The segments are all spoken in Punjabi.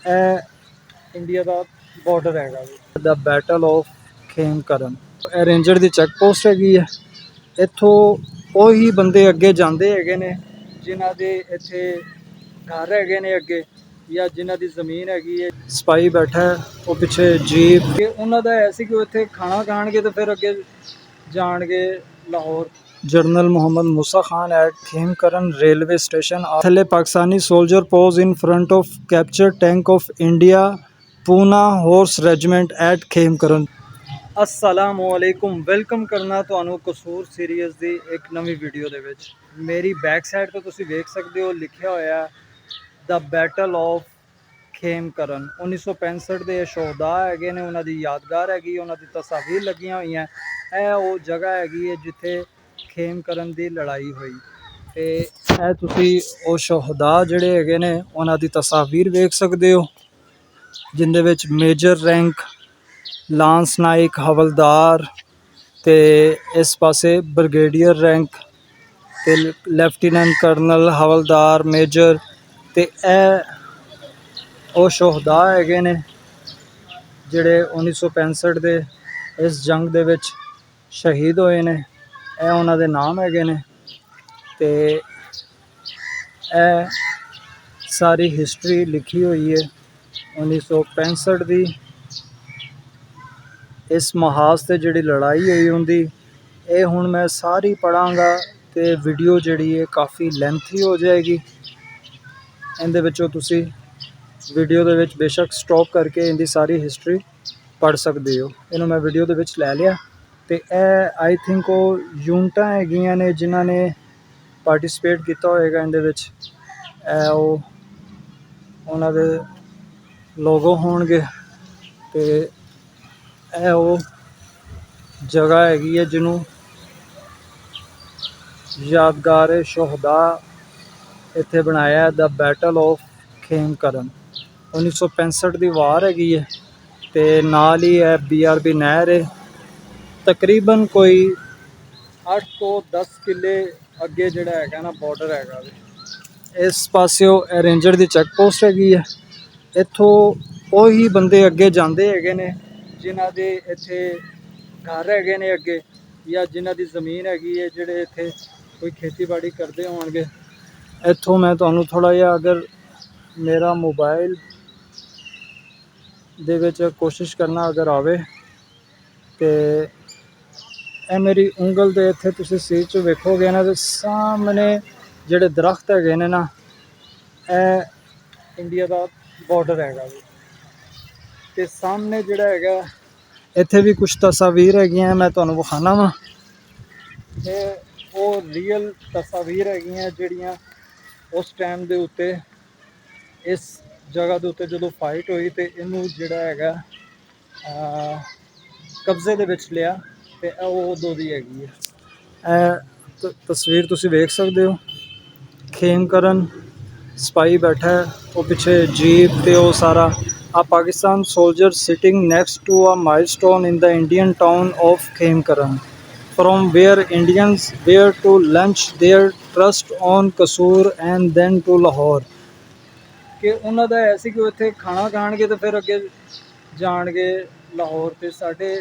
ਇਹ ਇੰਡੀਆ ਦਾ ਬਾਰਡਰ ਹੈਗਾ ਜੀ, ਦਾ ਬੈਟਲ ਆਫ ਖੇਮਕਰਨ। ਇਹ ਰੇਂਜਰ ਦੀ ਚੈੱਕ ਪੋਸਟ ਹੈਗੀ ਹੈ। ਇੱਥੋਂ ਉਹੀ ਬੰਦੇ ਅੱਗੇ ਜਾਂਦੇ ਹੈਗੇ ਨੇ ਜਿਨ੍ਹਾਂ ਦੇ ਇੱਥੇ ਘਰ ਹੈਗੇ ਨੇ ਅੱਗੇ, ਜਾਂ ਜਿਨ੍ਹਾਂ ਦੀ ਜ਼ਮੀਨ ਹੈਗੀ ਹੈ। ਸਪਾਈ ਬੈਠਾ ਹੈ, ਉਹ ਪਿੱਛੇ ਜੀਪ, ਉਹਨਾਂ ਦਾ ਐਸੀ ਕਿ ਇੱਥੇ ਖਾਣਾ ਖਾਣਗੇ ਤੇ ਫਿਰ ਅੱਗੇ ਜਾਣਗੇ Lahore. General Muhammad Musa Khan at Khemkaran railway station. ਥੱਲੇ Pakistani soldier pose in front of capture tank of India Poona horse regiment at Khemkaran. अस्सलामु अलैकुम, वेलकम करना ਤੁਹਾਨੂੰ ਕਸੂਰ ਸੀਰੀਜ਼ ਦੀ ਇੱਕ ਨਵੀਂ ਵੀਡੀਓ ਦੇ ਵਿੱਚ। ਮੇਰੀ ਬੈਕ ਸਾਈਡ ਤੇ ਤੁਸੀਂ ਵੇਖ ਸਕਦੇ ਹੋ ਲਿਖਿਆ ਹੋਇਆ ਦਾ ਬੈਟਲ ਆਫ ਖੇਮਕਰਨ। 1965 ਦੇ ਸ਼ਹੀਦਾ ਹੈਗੇ ਨੇ, ਉਹਨਾਂ ਦੀ ਯਾਦਗਾਰ ਹੈਗੀ, ਉਹਨਾਂ ਦੀ ਤਸਵੀਰ ਲੱਗੀਆਂ ਹੋਈਆਂ। ਇਹ ਉਹ ਜਗ੍ਹਾ ਹੈਗੀ ਹੈ ਜਿੱਥੇ ਖੇਮਕਰਨ ਦੀ ਲੜਾਈ ਹੋਈ। ਤੇ ਇਹ ਤੁਸੀਂ ਉਹ ਸ਼ਹੀਦਾ ਜਿਹੜੇ ਹੈਗੇ ਨੇ ਉਹਨਾਂ ਦੀ ਤਸਵੀਰ ਵੇਖ ਸਕਦੇ ਹੋ, ਜਿੰਦੇ ਵਿੱਚ ਮੇਜਰ ਰੈਂਕ, ਲਾਂਸ ਨਾਇਕ, ਹਵਲਦਾਰ ਤੇ ਇਸ ਪਾਸੇ ਬ੍ਰਿਗੇਡੀਅਰ ਰੈਂਕ ਤੇ ਲੈਫਟੀਨੈਂਟ ਕਰਨਲ, ਹਵਲਦਾਰ, ਮੇਜਰ। ਤੇ ਇਹ ਉਹ ਸ਼ਹੀਦਾ ਹੈਗੇ ਨੇ ਜਿਹੜੇ 1965 ਦੇ ਇਸ ਜੰਗ ਦੇ ਵਿੱਚ ਸ਼ਹੀਦ ਹੋਏ ਨੇ। ਇਹ ਉਹਨਾਂ ਦੇ ਨਾਮ ਹੈਗੇ ਨੇ। ਤੇ ਇਹ ਸਾਰੀ ਹਿਸਟਰੀ ਲਿਖੀ ਹੋਈ ਹੈ 1965 ਦੀ। ਇਸ ਮਹਾਜ਼ ਤੇ ਜਿਹੜੀ ਲੜਾਈ ਹੋਈ ਹੁੰਦੀ, ਇਹ ਹੁਣ ਮੈਂ ਸਾਰੀ ਪੜਾਂਗਾ ਤੇ ਵੀਡੀਓ ਜਿਹੜੀ ਹੈ ਕਾਫੀ ਲੈਂਥੀ ਹੋ ਜਾਏਗੀ। ਇਹਦੇ ਵਿੱਚੋਂ ਤੁਸੀਂ ਵੀਡੀਓ ਦੇ ਵਿੱਚ ਬੇਸ਼ੱਕ ਸਟਾਪ ਕਰਕੇ ਇਹਦੀ ਸਾਰੀ ਹਿਸਟਰੀ ਪੜ੍ਹ ਸਕਦੇ ਹੋ। ਇਹਨੂੰ ਮੈਂ ਵੀਡੀਓ ਦੇ ਵਿੱਚ ਲੈ ਲਿਆ। ਤੇ ਇਹ ਆਈ ਥਿੰਕ ਉਹ ਯੂਨਿਟਾਂ ਹੈਗੀਆਂ ਨੇ ਜਿਨ੍ਹਾਂ ਨੇ ਪਾਰਟਿਸਿਪੇਟ ਕੀਤਾ ਹੋਏਗਾ ਇਹਦੇ ਵਿੱਚ। ਇਹ ਉਹ ਉਹਨਾਂ ਦੇ ਲੋਗੋ ਹੋਣਗੇ। ਤੇ ਇਹ ਉਹ ਜਗ੍ਹਾ ਹੈਗੀ ਹੈ ਜਿਹਨੂੰ ਯਾਦਗਾਰ ਸ਼ਹੀਦਾ ਇੱਥੇ ਬਣਾਇਆ, ਦਾ ਬੈਟਲ ਆਫ ਖੇਮਕਰਨ। 1965 ਦੀ ਵਾਰ ਹੈਗੀ ਹੈ। ਤੇ ਨਾਲ ਹੀ ਹੈ BRB ਨਹਿਰ ਹੈ। ਤਕਰੀਬਨ ਕੋਈ 8 ਤੋਂ 10 ਕਿੱਲੇ ਅੱਗੇ ਜਿਹੜਾ ਹੈਗਾ ਨਾ ਬਾਰਡਰ ਹੈਗਾ। ਇਸ ਪਾਸਿਓ ਇਹ ਰੇਂਜਰ ਦੀ ਚੈੱਕ ਪੋਸਟ ਹੈਗੀ ਹੈ। ਇੱਥੋਂ ਉਹੀ ਬੰਦੇ ਅੱਗੇ ਜਾਂਦੇ ਹੈਗੇ ਨੇ ਜਿਨ੍ਹਾਂ ਦੇ ਇੱਥੇ ਘਰ ਹੈਗੇ ਨੇ ਅੱਗੇ, ਜਾਂ ਜਿਨ੍ਹਾਂ ਦੀ ਜ਼ਮੀਨ ਹੈਗੀ ਹੈ, ਜਿਹੜੇ ਇੱਥੇ ਕੋਈ ਖੇਤੀਬਾੜੀ ਕਰਦੇ ਹੋਣਗੇ। ਇੱਥੋਂ ਮੈਂ ਤੁਹਾਨੂੰ ਥੋੜ੍ਹਾ ਜਿਹਾ, ਅਗਰ ਮੇਰਾ ਮੋਬਾਈਲ ਦੇ ਵਿੱਚ ਕੋਸ਼ਿਸ਼ ਕਰਨਾ ਅਗਰ ਆਵੇ, ਤੇ ਇਹ ਮੇਰੀ ਉਂਗਲ ਦੇ ਇੱਥੇ ਤੁਸੀਂ ਸੀਟ 'ਚ ਵੇਖੋਗੇ ਨਾ, ਤੇ ਸਾਹਮਣੇ ਜਿਹੜੇ ਦਰਖਤ ਹੈਗੇ ਨੇ ਨਾ, ਇਹ ਇੰਡੀਆ ਦਾ ਬਾਰਡਰ ਹੈਗਾ ਜੀ। ਤੇ ਸਾਹਮਣੇ ਜਿਹੜਾ ਹੈਗਾ, ਇੱਥੇ ਵੀ ਕੁਛ ਤਸਵੀਰ ਹੈਗੀਆਂ, ਮੈਂ ਤੁਹਾਨੂੰ ਵਿਖਾਣਾ ਵਾ। ਇਹ ਉਹ ਰੀਅਲ ਤਸਵੀਰ ਹੈਗੀਆਂ ਜਿਹੜੀਆਂ ਉਸ ਟਾਈਮ ਦੇ ਉੱਤੇ ਇਸ ਜਗ੍ਹਾ ਦੇ ਉੱਤੇ ਜਦੋਂ ਫਾਈਟ ਹੋਈ ਤੇ ਇਹਨੂੰ ਜਿਹੜਾ ਹੈਗਾ ਕਬਜ਼ੇ ਦੇ ਵਿੱਚ ਲਿਆ। ਤੇ ਉਹ ਉਦੋਂ ਦੀ ਹੈਗੀ ਹੈ। ਇਹ ਤਸਵੀਰ ਤੁਸੀਂ ਵੇਖ ਸਕਦੇ ਹੋ। ਖੇਮਕਰਨ ਸਪਾਈ ਬੈਠਾ ਹੈ, ਉਹ ਪਿੱਛੇ ਜੀਪ ਤੇ ਉਹ ਸਾਰਾ। ਆ Pakistan soldier sitting next to a milestone in the Indian town of Khemkaran, from where Indians were to launch their trust on Kasur and then to Lahore। ਕਿ ਉਹਨਾਂ ਦਾ ਐਸੀ ਕਿ ਉੱਥੇ ਖਾਣਾ ਖਾਣਗੇ ਤੇ ਫਿਰ ਅੱਗੇ ਜਾਣਗੇ ਲਾਹੌਰ। ਤੇ ਸਾਡੇ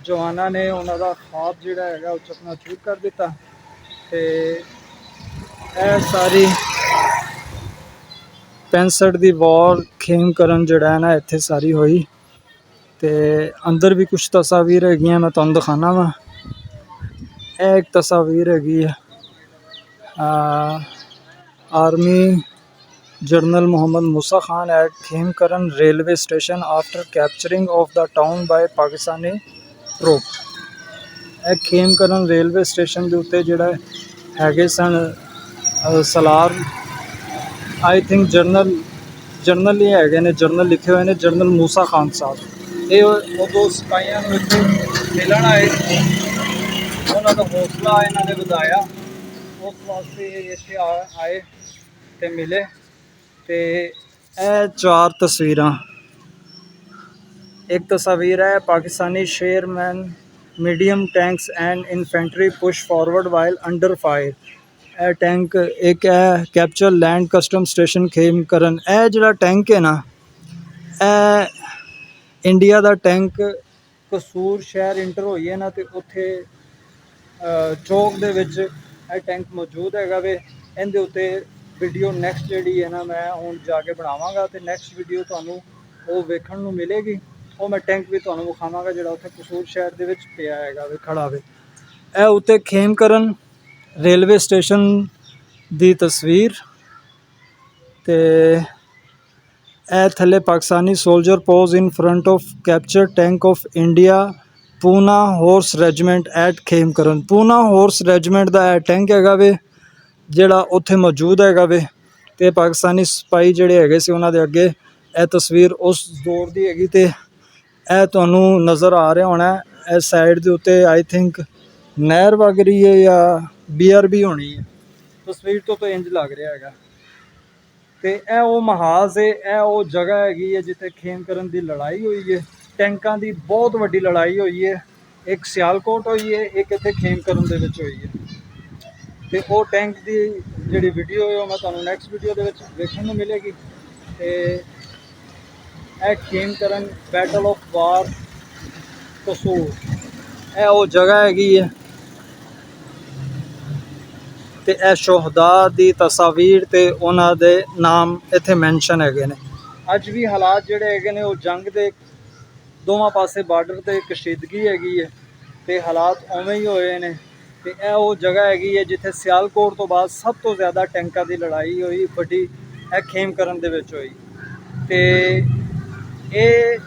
ਜਵਾਨਾਂ ਨੇ ਉਹਨਾਂ ਦਾ ਖਾਬ ਜਿਹੜਾ ਹੈਗਾ ਉਹ ਚੱਕਣਾ ਸ਼ੁਰੂ ਕਰ ਦਿੱਤਾ। ਤੇ ਇਹ ਸਾਰੀ 65 ਦੀ ਵਾਰ ਖੇਮਕਰਨ ਜਿਹੜਾ ਹੈ ਨਾ ਇੱਥੇ ਸਾਰੀ ਹੋਈ। ਤੇ ਅੰਦਰ ਵੀ ਕੁਛ ਤਸਵੀਰ ਹੈਗੀਆਂ, ਮੈਂ ਤੁਹਾਨੂੰ ਦਿਖਾਣਾ ਵਾ। ਇਹ ਇੱਕ ਤਸਵੀਰ ਹੈਗੀ ਹੈ army general Muhammad Musa Khan at Khemkaran railway station after capturing of the town by Pakistani troop. ਇਹ ਖੇਮਕਰਨ ਰੇਲਵੇ ਸਟੇਸ਼ਨ ਦੇ ਉੱਤੇ ਜਿਹੜਾ ਹੈਗੇ ਸਨ ਸਲਾਰ, ਆਈ ਥਿੰਕ ਜਰਨਲ ਹੀ ਹੈਗੇ ਨੇ, ਜਰਨਲ ਲਿਖੇ ਹੋਏ ਨੇ, ਜਰਨਲ ਮੂਸਾ ਖਾਨ ਸਾਹਿਬ। ਇਹ ਉਦੋਂ ਸਿਪਾਹੀਆਂ ਨੂੰ ਇੱਥੇ ਮਿਲਣ ਆਏ, ਉਹਨਾਂ ਦਾ ਹੌਸਲਾ ਇਹਨਾਂ ਨੇ ਵਧਾਇਆ, ਉਸ ਵਾਸਤੇ ਇੱਥੇ ਆਏ ਤੇ ਮਿਲੇ। ਤੇ ਇਹ 4 ਤਸਵੀਰਾਂ, ਇੱਕ ਤਸਵੀਰ ਹੈ Pakistani Sherman medium tanks and infantry push forward while under fire. ਇਹ ਟੈਂਕ ਇੱਕ ਹੈ capture land custom station Khemkaran. ਇਹ ਜਿਹੜਾ ਟੈਂਕ ਹੈ ਨਾ, ਇਹ ਇੰਡੀਆ ਦਾ ਟੈਂਕ ਕਸੂਰ ਸ਼ਹਿਰ ਇੰਟਰ ਹੋਈਏ ਨਾ ਤੇ ਉੱਥੇ ਚੌਕ ਦੇ ਵਿੱਚ ਇਹ ਟੈਂਕ ਮੌਜੂਦ ਹੈਗਾ ਵੇ। ਇਹਦੇ ਉੱਤੇ ਵੀਡੀਓ ਨੈਕਸਟ ਜਿਹੜੀ ਹੈ ਨਾ ਮੈਂ ਹੁਣ ਜਾ ਕੇ ਬਣਾਵਾਂਗਾ ਤੇ ਨੈਕਸਟ ਵੀਡੀਓ ਤੁਹਾਨੂੰ ਉਹ ਵੇਖਣ ਨੂੰ ਮਿਲੇਗੀ। ਉਹ ਮੈਂ ਟੈਂਕ ਵੀ ਤੁਹਾਨੂੰ ਵਿਖਾਵਾਂਗਾ ਜਿਹੜਾ ਉੱਥੇ ਕਸੂਰ ਸ਼ਹਿਰ ਦੇ ਵਿੱਚ ਪਿਆ ਹੈਗਾ ਵੇ, ਖੜਾ ਵੇ। ਇਹ ਉੱਤੇ ਖੇਮਕਰਨ ਰੇਲਵੇ ਸਟੇਸ਼ਨ ਦੀ ਤਸਵੀਰ ਤੇ ਇਹ ਥੱਲੇ Pakistani soldier pose in front of capture tank of India Poona horse regiment at Khemkaran. Poona horse regiment ਦਾ ਇਹ ਟੈਂਕ ਹੈਗਾ ਵੇ ਜਿਹੜਾ ਉੱਥੇ ਮੌਜੂਦ ਹੈਗਾ ਵੇ। ਤੇ ਪਾਕਿਸਤਾਨੀ ਸਿਪਾਹੀ ਜਿਹੜੇ ਹੈਗੇ ਸੀ ਉਹਨਾਂ ਦੇ ਅੱਗੇ ਇਹ ਤਸਵੀਰ ਉਸ ਦੌਰ ਦੀ ਹੈਗੀ ਤੇ ਇਹ ਤੁਹਾਨੂੰ ਨਜ਼ਰ ਆ ਰਿਹਾ ਹੋਣਾ। ਇਸ ਸਾਈਡ ਦੇ ਉੱਤੇ ਆਈ ਥਿੰਕ ਨਹਿਰ ਵਗ ਰਹੀ ਹੈ ਜਾਂ BRB ਹੋਣੀ ਹੈ, ਤਸਵੀਰ ਤੋਂ ਤਾਂ ਇੰਜ ਲੱਗ ਰਿਹਾ ਹੈਗਾ। ਤੇ ਇਹ ਉਹ ਮਹਾਜ਼ ਹੈ, ਇਹ ਉਹ ਜਗ੍ਹਾ ਹੈਗੀ ਹੈ ਜਿੱਥੇ ਖੇਮਕਰਨ ਦੀ ਲੜਾਈ ਹੋਈ ਹੈ। ਟੈਂਕਾਂ ਦੀ ਬਹੁਤ ਵੱਡੀ ਲੜਾਈ ਹੋਈ ਹੈ, ਇੱਕ ਸਿਆਲਕੋਟ ਹੋਈ ਹੈ, ਇੱਕ ਇੱਥੇ ਖੇਮਕਰਨ ਦੇ ਵਿੱਚ ਹੋਈ ਹੈ। ਤੇ ਉਹ ਟੈਂਕ ਦੀ ਜਿਹੜੀ ਵੀਡੀਓ ਹੈ ਉਹ ਮੈਂ ਤੁਹਾਨੂੰ ਨੈਕਸਟ ਵੀਡੀਓ ਦੇ ਵਿੱਚ ਵੇਖਣ ਨੂੰ ਮਿਲੇਗੀ। ਤੇ ਇਹ ਖੇਮਕਰਨ ਬੈਟਲ ਆਫ ਵਾਰ ਕਸੂਰ ਇਹ ਉਹ ਜਗ੍ਹਾ ਹੈਗੀ ਹੈ। ਤੇ ਇਹ ਸ਼ੋਹਦਾ ਦੀ ਤਸਵੀਰ ਤੇ ਉਹਨਾਂ ਦੇ ਨਾਮ ਇੱਥੇ ਮੈਂਸ਼ਨ ਹੈਗੇ ਨੇ। ਅੱਜ ਵੀ ਹਾਲਾਤ ਜਿਹੜੇ ਹੈਗੇ ਨੇ ਉਹ ਜੰਗ ਦੇ ਦੋਵਾਂ ਪਾਸੇ ਬਾਰਡਰ ਤੇ ਕਸ਼ੀਦਗੀ ਹੈਗੀ ਹੈ ਤੇ ਹਾਲਾਤ ਉਵੇਂ ਹੀ ਹੋਏ ਨੇ। ਤੇ ਇਹ ਉਹ ਜਗ੍ਹਾ ਹੈਗੀ ਹੈ ਜਿੱਥੇ ਸਿਆਲਕੋਟ ਤੋਂ ਬਾਅਦ ਸਭ ਤੋਂ ਜ਼ਿਆਦਾ ਟੈਂਕਾਂ ਦੀ ਲੜਾਈ ਹੋਈ ਵੱਡੀ, ਇਹ ਖੇਮਕਰਨ ਦੇ ਵਿੱਚ ਹੋਈ। ਤੇ ਇਹ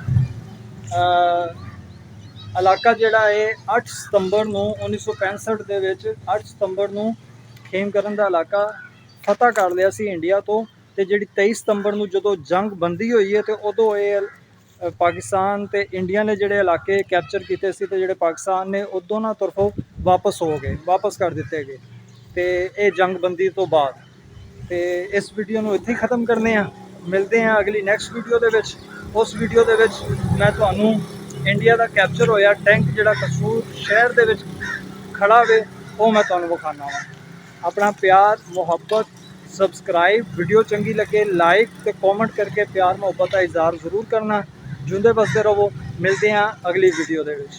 ਇਲਾਕਾ ਜਿਹੜਾ ਹੈ 8 ਸਤੰਬਰ ਨੂੰ 1965 ਦੇ ਵਿੱਚ 8 ਸਤੰਬਰ ਨੂੰ ਖੇਮਕਰਨ ਦਾ ਇਲਾਕਾ ਫਤਹ ਕਰ ਲਿਆ ਸੀ ਇੰਡੀਆ ਤੋਂ। ਤੇ ਜਿਹੜੀ 23 ਸਤੰਬਰ ਨੂੰ ਜਦੋਂ ਜੰਗ ਬੰਦੀ ਹੋਈ ਹੈ ਤੇ ਉਦੋਂ ਇਹ ਪਾਕਿਸਤਾਨ ਤੇ ਇੰਡੀਆ ਨੇ ਜਿਹੜੇ ਇਲਾਕੇ ਕੈਪਚਰ ਕੀਤੇ ਸੀ ਤੇ ਜਿਹੜੇ ਪਾਕਿਸਤਾਨ ਨੇ ਉਹ ਦੋਨਾਂ ਤਰਫੋਂ ਵਾਪਸ ਹੋ ਗਏ, ਵਾਪਸ ਕਰ ਦਿੱਤੇ ਗਏ। ਤੇ ਇਹ ਜੰਗ ਬੰਦੀ ਤੋਂ ਬਾਅਦ ਤੇ ਇਸ ਵੀਡੀਓ ਨੂੰ ਇੱਥੇ ਹੀ ਖ਼ਤਮ ਕਰਨੇ ਆ। ਮਿਲਦੇ ਹਾਂ ਅਗਲੀ ਨੈਕਸਟ ਵੀਡੀਓ ਦੇ ਵਿੱਚ। ਉਸ ਵੀਡੀਓ ਦੇ ਵਿੱਚ ਮੈਂ ਤੁਹਾਨੂੰ ਇੰਡੀਆ ਦਾ ਕੈਪਚਰ ਹੋਇਆ ਟੈਂਕ ਜਿਹੜਾ ਕਸੂਰ ਸ਼ਹਿਰ ਦੇ ਵਿੱਚ ਖੜਾ ਵੇ ਉਹ ਮੈਂ ਤੁਹਾਨੂੰ ਵਿਖਾਉਣਾ ਵਾ। ਆਪਣਾ ਪਿਆਰ ਮੁਹੱਬਤ ਸਬਸਕ੍ਰਾइब, ਵੀਡੀਓ ਚੰਗੀ ਲੱਗੇ ਲਾइक ਤੇ कमेंट करके प्यार मुहब्बत का इजहार ज़रूर करना। जिंदे बसते रहो। मिलते हैं अगली वीडियो दे विच।